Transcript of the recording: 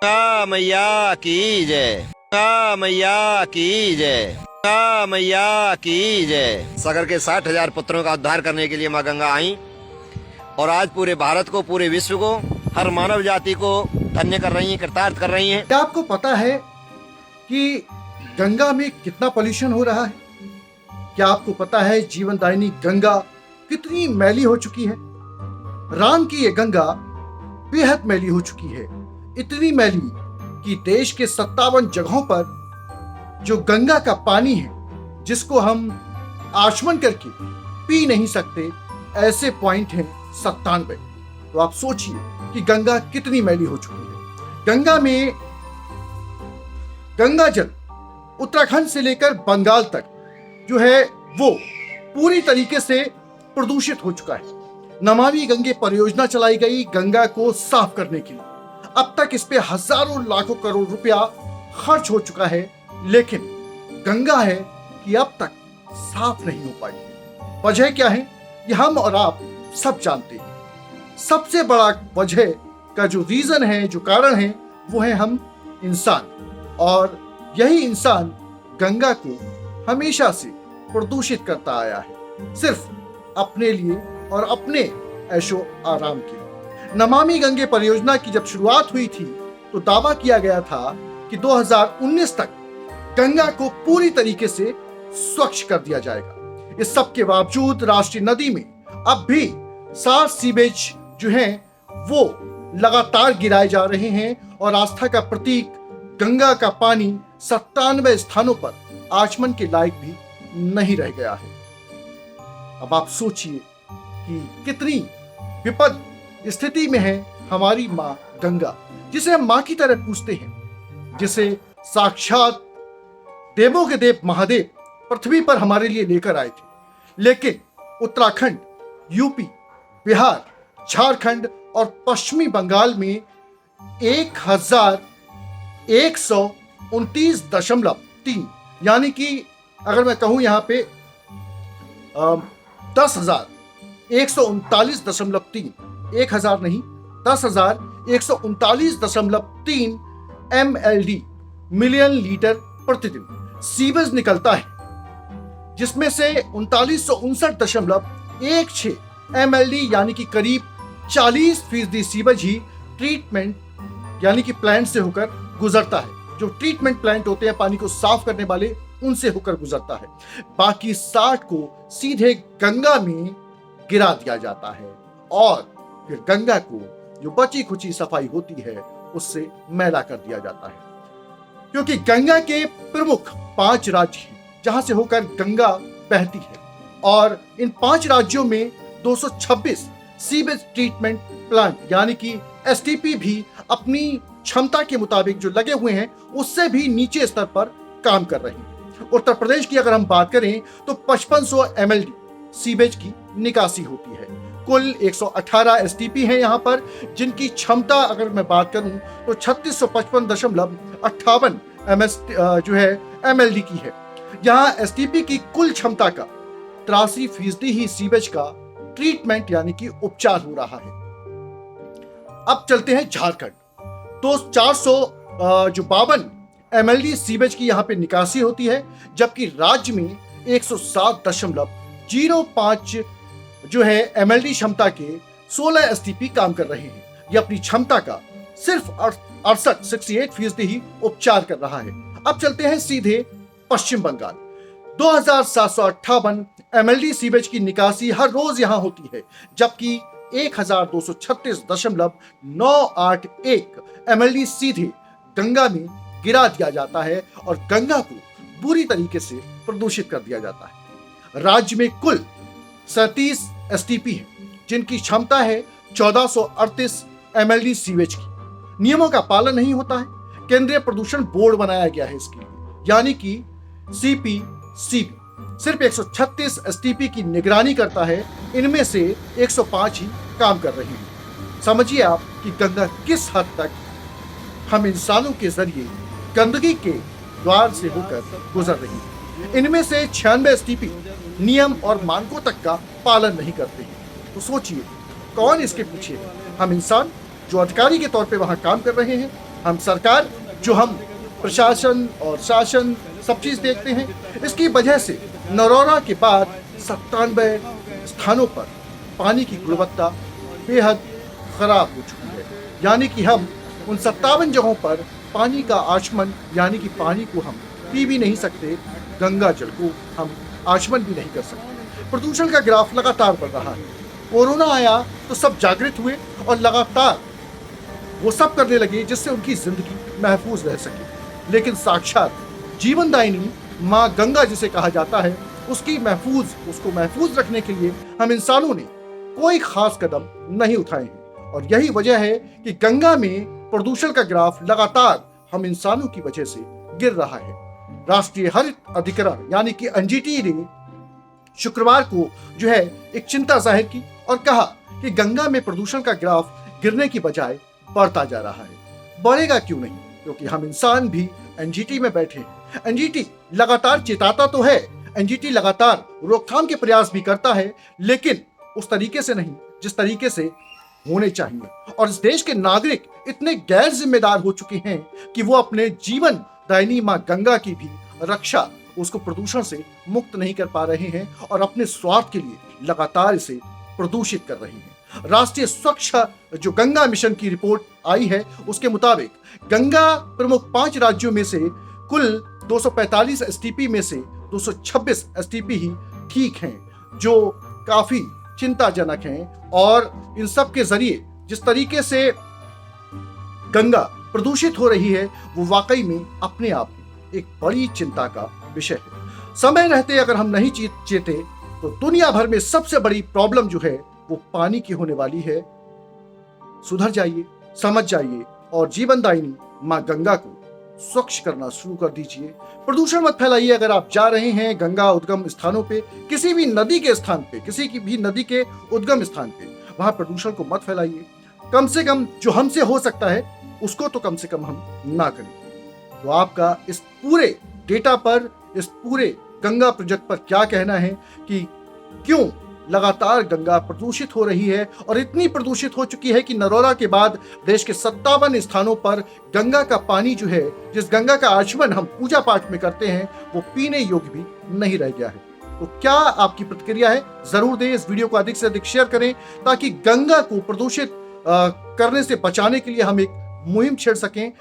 मैया की जय। मैया की जय। मैया की जय। सागर के 60,000 पुत्रों का उद्धार करने के लिए माँ गंगा आई और आज पूरे भारत को, पूरे विश्व को, हर मानव जाति को धन्य कर रही हैं, कृतार्थ कर रही हैं। क्या आपको पता है कि गंगा में कितना पॉल्यूशन हो रहा है? क्या आपको पता है जीवनदायिनी गंगा कितनी मैली हो चुकी है? राम की ये गंगा बेहद मैली हो चुकी है, इतनी मैली कि देश के 57 जगहों पर जो गंगा का पानी है, जिसको हम आचमन करके पी नहीं सकते, ऐसे पॉइंट हैं 97। तो आप सोचिए कि गंगा कितनी मैली हो चुकी है। गंगा में गंगा जल उत्तराखंड से लेकर बंगाल तक जो है वो पूरी तरीके से प्रदूषित हो चुका है। नमामि गंगे परियोजना चलाई गई गंगा को साफ करने के लिए। अब तक इस पे हजारों लाखों करोड़ रुपया खर्च हो चुका है, लेकिन गंगा है कि अब तक साफ नहीं हो पाई। वजह क्या है ये हम और आप सब जानते हैं। सबसे बड़ा वजह का जो रीजन है, जो कारण है, वो है हम इंसान। और यही इंसान गंगा को हमेशा से प्रदूषित करता आया है, सिर्फ अपने लिए और अपने ऐशो आराम के लिए। नमामि गंगे परियोजना की जब शुरुआत हुई थी तो दावा किया गया था कि 2019 तक गंगा को पूरी तरीके से स्वच्छ कर दिया जाएगा। इस सब के बावजूद राष्ट्रीय नदी में अब भी 60 सीवेज जो हैं वो लगातार गिराए जा रहे हैं और आस्था का प्रतीक गंगा का पानी 97 स्थानों पर आचमन के लायक भी नहीं रह गया है। अब आप सोचिए कि कितनी विपद स्थिति में है हमारी माँ गंगा, जिसे हम माँ की तरह पूजते हैं, जिसे साक्षात देवों के देव महादेव पृथ्वी पर हमारे लिए लेकर आए थे। लेकिन उत्तराखंड, यूपी, बिहार, झारखंड और पश्चिमी बंगाल में 1129.3 यानी कि अगर मैं कहूं यहाँ पे 10,139.3, 1,000 नहीं, 10,139.3 MLD मिलियन लीटर प्रतिदिन सीवेज निकलता है, जिसमें से 3959.16 MLD यानी कि करीब 40% सीवेज ही ट्रीटमेंट यानी कि प्लांट से होकर गुजरता है। जो ट्रीटमेंट प्लांट होते हैं पानी को साफ करने वाले, उनसे होकर गुजरता है। बाकी 60 को सीधे गंगा में गिरा दिया जाता है और फिर गंगा को जो बची खुची सफाई होती है उससे मैला कर दिया जाता है। क्योंकि गंगा के प्रमुख 5 राज्य हैं जहां से होकर गंगा बहती है और इन 5 राज्यों में 226 सीवेज ट्रीटमेंट प्लांट यानी कि STP भी अपनी क्षमता के मुताबिक जो लगे हुए हैं उससे भी नीचे स्तर पर काम कर रहे हैं। उत्तर प्रदेश की अगर हम बात करें तो 5500 MLD सीवेज की निकासी होती है। कुल 118 STP हैं यहाँ पर, जिनकी क्षमता अगर मैं बात करूं तो 3655.58 जो है MLD की है। यहाँ STP की कुल क्षमता का 83% ही सीवेज का ट्रीटमेंट यानी कि उपचार हो रहा है। अब चलते हैं झारखंड। तो 452 MLD सीवेज की यहाँ पे निकासी होती है, जबकि राज्य में 107.05 जो है MLD क्षमता के 16 STP काम कर रहे हैं। ये अपनी क्षमता का सिर्फ 68% ही उपचार कर रहा है। अब चलते हैं सीधे पश्चिम बंगाल। 2758 MLD सीवेज की निकासी हर रोज यहां होती है, जबकि 1236.981 MLD सीधे गंगा में गिरा दिया जाता है और गंगा को बुरी तरीके से प्रदूषित कर दिया जाता है। राज्य में कुल 37 STP है, जिनकी क्षमता है 1438 MLD सीवेज की। नियमों का पालन नहीं होता है। केंद्रीय प्रदूषण बोर्ड बनाया गया है इसके लिए, यानी कि CPCB सिर्फ 136 STP की निगरानी करता है। इनमें से 105 ही काम कर रही है। समझिए आप कि गंगा किस हद तक हम इंसानों के जरिए गंदगी के द्वार से होकर गुजर रही है। इनमें से 96 STP नियम और मानकों तक का पालन नहीं करते हैं। तो सोचिए कौन इसके पीछे है? हम इंसान जो अधिकारी के तौर पे वहां काम कर रहे हैं, हम सरकार, जो हम प्रशासन और शासन सब चीज देखते हैं, इसकी वजह से नरौरा के बाद 97 स्थानों पर पानी की गुणवत्ता बेहद खराब हो चुकी है। यानी कि हम उन 57 जगहों पर पानी का आचमन, यानी कि पानी को हम पी भी नहीं सकते, गंगा जल को हम आचमन भी नहीं कर सकते। प्रदूषण का ग्राफ लगातार बढ़ रहा है। कोरोना आया तो सब जागृत हुए और लगातार वो सब करने लगे जिससे उनकी जिंदगी महफूज रह सके। लेकिन साक्षात जीवनदायिनी माँ गंगा जिसे कहा जाता है, उसको महफूज रखने के लिए हम इंसानों ने कोई खास कदम नहीं उठाए हैं। और यही वजह है कि गंगा में प्रदूषण का ग्राफ लगातार हम इंसानों की वजह से गिर रहा है। राष्ट्रीय हरित अधिकरण यानी कि एनजीटी ने शुक्रवार को जो है एक चिंता जाहिर की और कहा कि गंगा में प्रदूषण का ग्राफ गिरने की बजाय बढ़ता जा रहा है। बढ़ेगा क्यों नहीं, क्योंकि हम इंसान भी एनजीटी में बैठे हैं। एनजीटी लगातार चेताता तो है, एनजीटी लगातार रोकथाम के प्रयास भी करता है, लेकिन उस तरीके से नहीं जिस तरीके से होने चाहिए। और इस देश के नागरिक इतने गैर जिम्मेदार हो चुके हैं कि वो अपने जीवन दायिनी मां गंगा की भी रक्षा, उसको प्रदूषण से मुक्त नहीं कर पा रहे हैं और अपने स्वार्थ के लिए लगातार इसे प्रदूषित कर रहे हैं। राष्ट्रीय स्वच्छ जो गंगा मिशन की रिपोर्ट आई है, उसके मुताबिक गंगा प्रमुख 5 राज्यों में से कुल 245 एसटीपी में से 226 एसटीपी ही ठीक हैं, जो काफी चिंताजनक हैं। और इन सब के जरिए जिस तरीके से गंगा प्रदूषित हो रही है, वो वाकई में अपने आप में एक बड़ी चिंता का विषय है। समय रहते अगर हम नहीं चेते तो दुनिया भर में सबसे बड़ी प्रॉब्लम जो है वो पानी की होने वाली है। सुधर जाइए, समझ जाइए और जीवनदायिनी मां गंगा को स्वच्छ करना शुरू कर दीजिए। प्रदूषण मत फैलाइए। अगर आप जा रहे हैं गंगा उद्गम स्थानों पे, किसी भी नदी के स्थान पे, किसी की भी नदी के उद्गम स्थान पे, वहां प्रदूषण को मत फैलाइए। कम से कम जो हमसे हो सकता है उसको तो कम से कम हम ना करें। तो आपका इस पूरे डेटा पर, इस पूरे गंगा प्रोजेक्ट पर क्या कहना है कि क्यों लगातार गंगा प्रदूषित हो रही है और इतनी प्रदूषित हो चुकी है कि नरौरा के बाद देश के 57 स्थानों पर गंगा का पानी जो है, जिस गंगा का आचमन हम पूजा पाठ में करते हैं, वो पीने योग्य भी नहीं रह गया है। तो क्या आपकी प्रतिक्रिया है, जरूर दें। इस वीडियो को अधिक से अधिक शेयर करें ताकि गंगा को प्रदूषित करने से बचाने के लिए हम एक मुहिम छेड़ सकें।